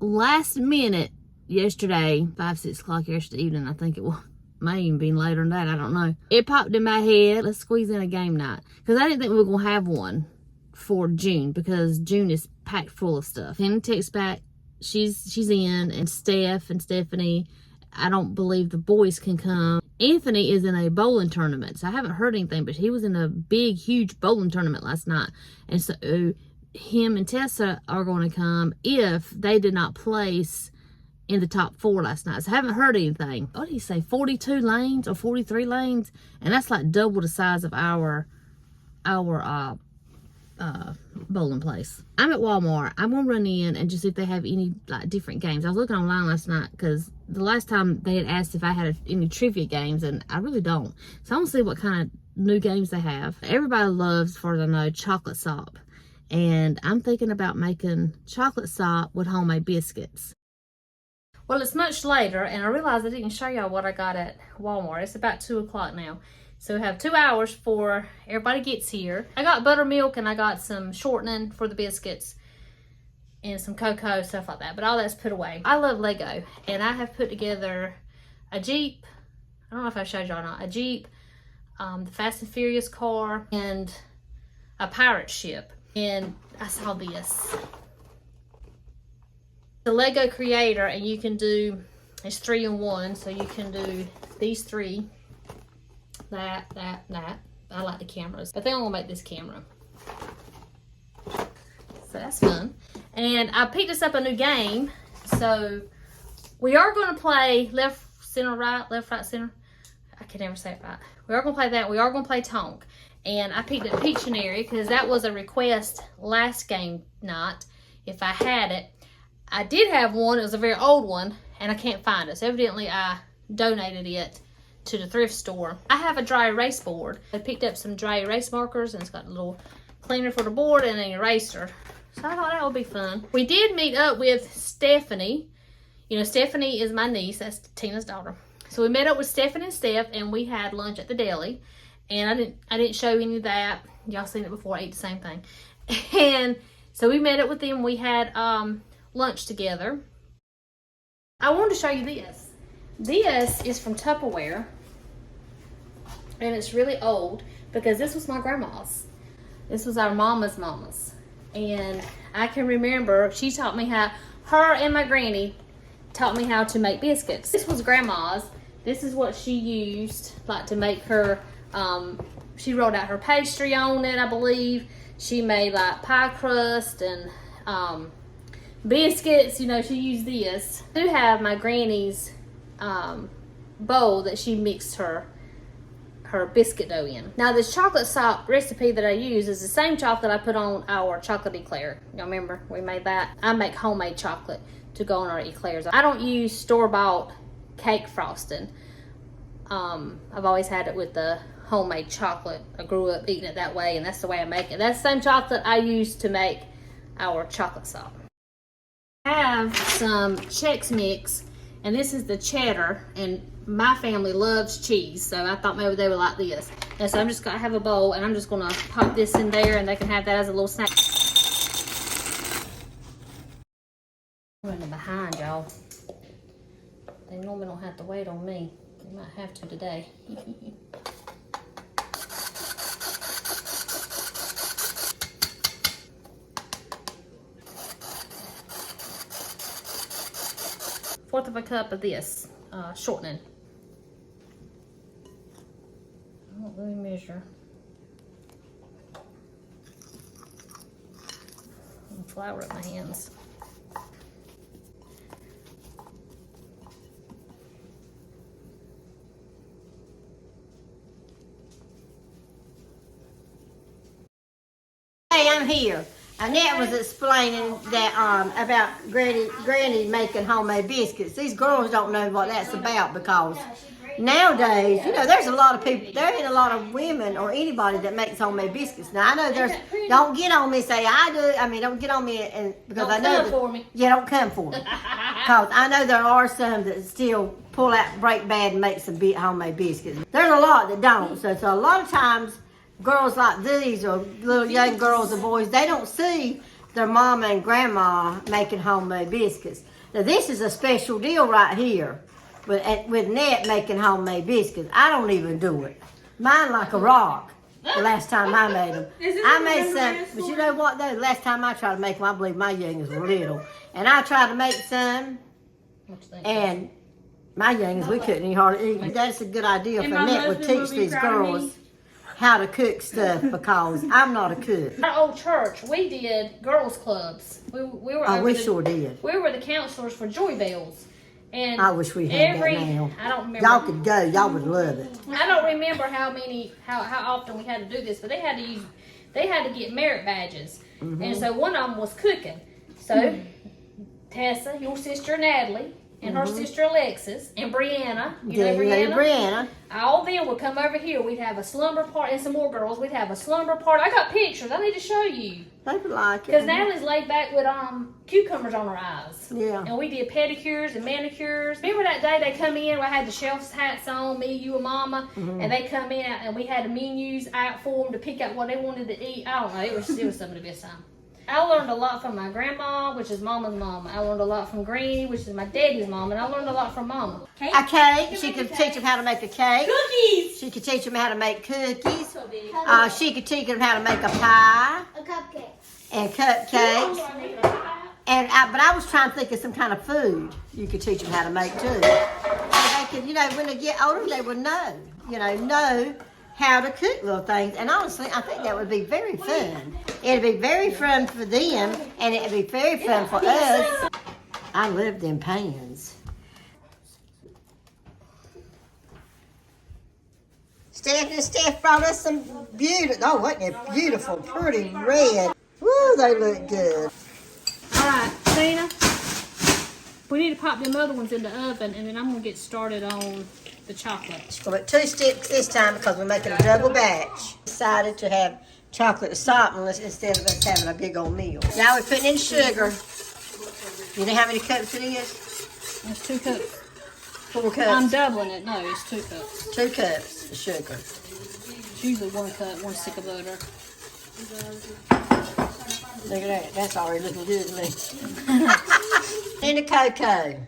last minute yesterday, 5, 6 o'clock yesterday evening, I think it was. May even been later than that, I don't know. It popped in my head, let's squeeze in a game night. Because I didn't think we were going to have one for June, because June is packed full of stuff. Hannah texts back, she's in, and Steph and Stephanie, I don't believe the boys can come. Anthony is in a bowling tournament, so I haven't heard anything, but he was in a big, huge bowling tournament last night. And so him and Tessa are going to come if they did not place in the top 4 last night. So I haven't heard anything. What did he say? 42 lanes or 43 lanes? And that's like double the size of our bowling place. I'm at Walmart. I'm gonna run in and just see if they have any like different games. I was looking online last night because the last time they had asked if I had any trivia games, and I really don't. So I'm gonna see what kind of new games they have. Everybody loves, as far as I know, chocolate sop. And I'm thinking about making chocolate sop with homemade biscuits. Well, it's much later, and I realized I didn't show y'all what I got at Walmart. It's about 2 o'clock now. So we have 2 hours before everybody gets here. I got buttermilk, and I got some shortening for the biscuits, and some cocoa, stuff like that. But all that's put away. I love Lego, and I have put together a Jeep. I don't know if I showed y'all or not. A Jeep, the Fast and Furious car, and a pirate ship. And I saw this. The Lego Creator, and you can do, it's 3 in 1, so you can do these 3, that. I like the cameras. I think I'm gonna make this camera. So that's fun. And I picked us up a new game. So we are gonna play left, center, right, left, right, center. I can never say it right. We are gonna play that. We are gonna play Tonk. And I picked up Pictionary because that was a request last game night, if I had it. I did have one, it was a very old one, and I can't find it. So evidently I donated it to the thrift store. I have a dry erase board. I picked up some dry erase markers, and it's got a little cleaner for the board and an eraser. So I thought that would be fun. We did meet up with Stephanie. You know, Stephanie is my niece, that's Tina's daughter. So we met up with Stephanie and Steph, and we had lunch at the deli. And I didn't show any of that. Y'all seen it before, I ate the same thing. And so we met up with them, we had lunch together. I wanted to show you this. This is from Tupperware, and it's really old because this was my grandma's. This was our mama's. And I can remember she taught me how, her and my granny taught me how to make biscuits. This was grandma's. This is what she used like to make her, she rolled out her pastry on it, I believe. She made like pie crust and biscuits, you know, she used this. I do have my granny's bowl that she mixed her biscuit dough in. Now this chocolate sop recipe that I use is the same chocolate I put on our chocolate eclair. Y'all remember we made that? I make homemade chocolate to go on our eclairs. I don't use store-bought cake frosting. I've always had it with the homemade chocolate. I grew up eating it that way, and that's the way I make it. That's the same chocolate I use to make our chocolate sop. I have some Chex Mix, and this is the cheddar, and my family loves cheese, so I thought maybe they would like this. And so I'm just gonna have a bowl, and I'm just gonna pop this in there, and they can have that as a little snack. I'm running behind, y'all. They normally don't have to wait on me. They might have to today. 1/4 of a cup of this shortening. I don't really measure. And flour in my hands. Hey, I'm here. Annette was explaining that about Granny making homemade biscuits. These girls don't know what that's about because nowadays, you know, there's a lot of people, there ain't a lot of women or anybody that makes homemade biscuits. Now, I know there's, don't get on me and say I do. I mean, don't get on me and because don't I know come for me. Yeah, don't come for me. Because I know there are some that still pull out, break bad and make some homemade biscuits. There's a lot that don't. So a lot of times, girls like these or little young girls or boys, they don't see their mama and grandma making homemade biscuits. Now this is a special deal right here with Nett making homemade biscuits. I don't even do it. Mine like a rock. The last time I made them, I made some. But you know what though? The last time I tried to make them, I believe my youngins were little, and I tried to make some, and my youngins we couldn't even hardly eat. That's a good idea for Nett would teach these girls how to cook stuff because I'm not a cook. Our old church, we did girls clubs. We were. Oh, we sure did. We were the counselors for Joy Bells. And I wish we had that now. I don't remember. Y'all could go. Y'all would love it. I don't remember how often we had to do this, but they had to get merit badges, and so one of them was cooking. So Tessa, your sister Natalie, and her sister Alexis, and Brianna, you know Brianna. All of them would come over here. We'd have a slumber party, and some more girls. We'd have a slumber party. I got pictures. I need to show you. They would like it. Because Natalie's laid back with cucumbers on her eyes. Yeah. And we did pedicures and manicures. Remember that day they come in, I had the shelf hats on, me, you, and Mama, and they come in and we had the menus out for them to pick out what they wanted to eat. I don't know. It was some of the best time. I learned a lot from my grandma, which is Mama's mama. I learned a lot from Granny, which is my daddy's mom, and I learned a lot from Mama. A cake. She could teach them how to make a cake. Cookies. She could teach them how to make cookies. She could teach them how to make a pie. A cupcake. And cupcakes. But I was trying to think of some kind of food you could teach them how to make too. So they could, when they get older, they would know how to cook little things. And honestly, I think that would be very fun. It'd be very fun for them, and it'd be very fun for us. I love them pans. Steph brought us some wasn't it beautiful, pretty red. Woo, they look good. All right, Tina, we need to pop them other ones in the oven, and then I'm going to get started on the chocolate. We'll put 2 sticks this time because we're making a double batch. Decided to have chocolate softened instead of us having a big old meal. Now we're putting in sugar. You know how many cups it is? It's 2 cups. 4 cups. I'm doubling it. No, it's 2 cups. 2 cups of sugar. It's usually 1 cup, 1 stick of butter. Look at that. That's already looking good to me. And the cocoa.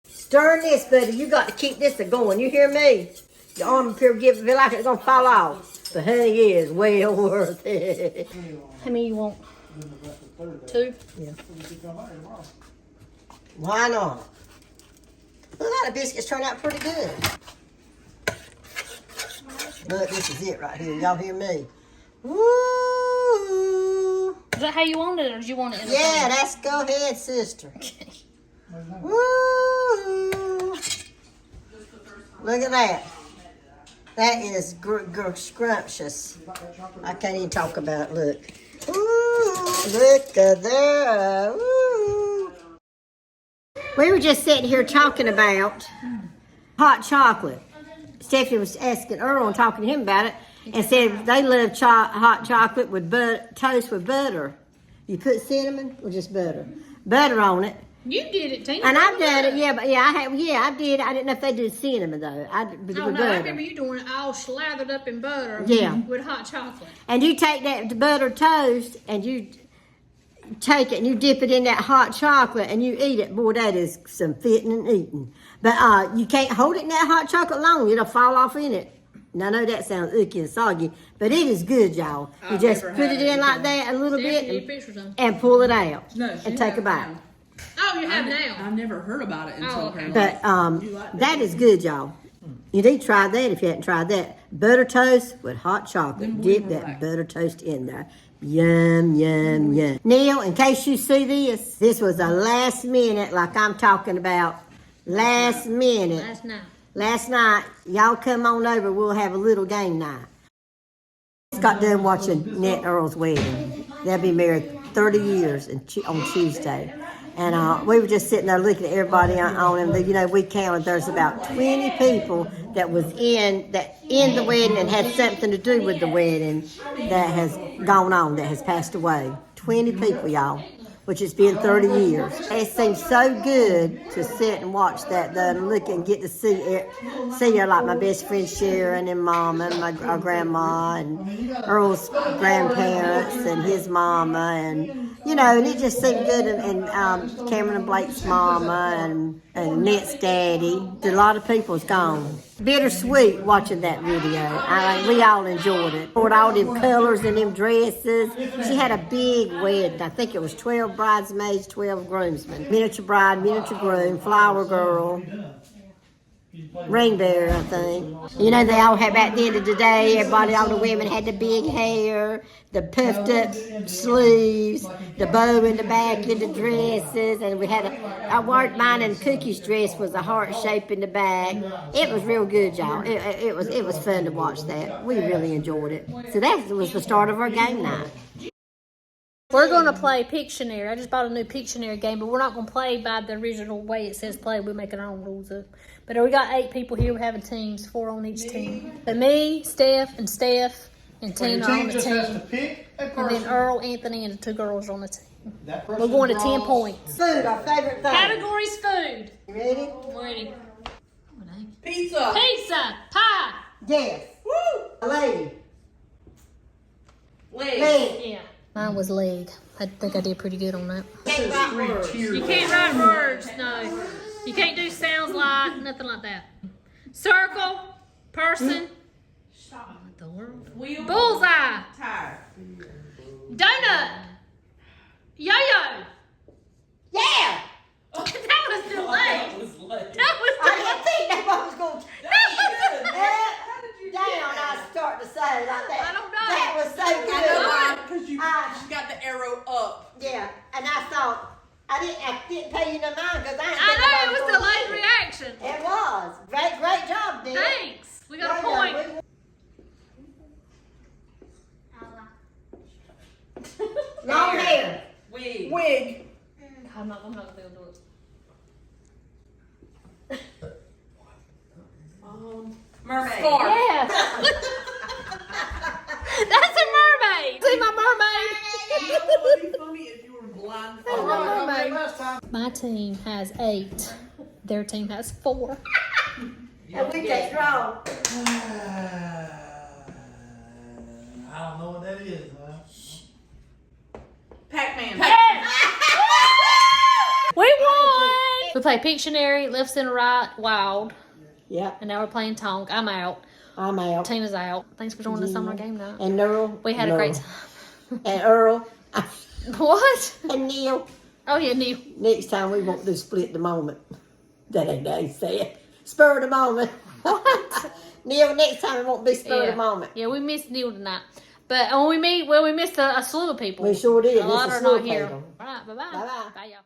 Stirring this, buddy. You got to keep this going. You hear me? Your arm up here feel like it's going to fall off. But honey, it is well worth it. How many you want? 2? Yeah. Why not? Look, the biscuits turned out pretty good. Look, this is it right here. Y'all hear me? Woo! Is that how you want it, or do you want it in the Yeah, that's go ahead, sister. Okay. Woo! Look at that. That is scrumptious. I can't even talk about it. Look. Ooh, look at that. Ooh. We were just sitting here talking about hot chocolate. Stephanie was asking Erwin, talking to him about it, and said they love hot chocolate with toast with butter. You put cinnamon or just butter? Butter on it. You did it, Tina. And I've done it, I did. I didn't know if they did cinnamon though. I remember you doing it all slathered up in butter. Yeah. With hot chocolate. And you take that butter toast and you take it and you dip it in that hot chocolate and you eat it. Boy, that is some fitting and eating. But you can't hold it in that hot chocolate long. It'll fall off in it. And I know that sounds icky and soggy, but it is good, y'all. You just put it in like that a little bit and pull it out and take a bite. Oh, you have now. I've never heard about it until okay. But that is good, y'all. You need to try that if you hadn't tried that. Butter toast with hot chocolate. Dip that butter toast in there. Yum, yum, yum. Neil, in case you see this was a last minute, like I'm talking about. Last minute. Last night. Y'all come on over. We'll have a little game night. Just got done watching Nett Earl's wedding. They'll be married 30 years on Tuesday. And we were just sitting there looking at everybody on him. We counted. There's about 20 people that was in the wedding and had something to do with the wedding that has gone on, that has passed away. 20 people, y'all. which it's been 30 years. It seems so good to sit and watch that, though, and look and get to see her, like my best friend Sharon and Mama and our grandma and Earl's grandparents and his mama, and and it just seemed good, and Cameron and Blake's mama and Nett's daddy. A lot of people's gone. Bittersweet watching that video. We all enjoyed it. With all them colors and them dresses. She had a big wedding. I think it was 12 bridesmaids, 12 groomsmen. Miniature bride, miniature groom, flower girl, ring bearer, I think. They all had, back then of the day, all the women had the big hair, the puffed up sleeves, the bow in the back in the dresses, and we had mine and Cookie's dress was a heart shape in the back. It was real good, y'all. It was fun to watch that. We really enjoyed it. So that was the start of our game night. We're going to play Pictionary. I just bought a new Pictionary game, but we're not going to play by the original way it says play. We're making our own rules up. But we got 8 people here. We're having teams, 4 on each team. But me, Steph, and Tina are on the team. And then Earl, Anthony, and the 2 girls are on the team. We're going to 10 points. Food, our favorite thing. Categories food. You ready? I'm ready. Pizza. Pizza. Pie. Yes. Woo. Lady. Leg. Yeah. Mine was leg. I think I did pretty good on that. Can't write words. You can't write words, no. You can't do sounds like, nothing like that. Circle, person. Stop. What the world? Wheel. Bullseye. Tire. Donut. Yo-yo. Yeah. That was too late. That was I didn't think that was going to. How did you Down, I start to say like that. I don't know. That was so I know good. why, because you got the arrow up. Yeah, and I thought I didn't pay you no mind because I I know, it was the delayed reaction. It was great job, Dick. Thanks. We got a point. Long hair. Wig. I'm not gonna be able to do it. Mermaid. Scarf. Yeah. That's a mermaid. See my mermaid? What would be funny if you were blindfolded? My team has 8. Their team has 4. And we take strong. I don't know what that is, huh? Pac-Man. We won! We play Pictionary, left, center, right, wild. Yeah, And now we're playing Tonk. I'm out. I'm out. Tina's out. Thanks for joining us on our game night. And Earl. We had a great time. And Earl. What? And Neil. Oh, yeah, Neil. Next time we won't do split the moment. That ain't how you say it. Spur of the moment. What? Neil, next time it won't be spur of the moment. Yeah, we missed Neil tonight. But when we missed a slew of people. We sure did. A lot It's a are slew not of here. people. All right, bye-bye. Bye-bye. Bye, y'all.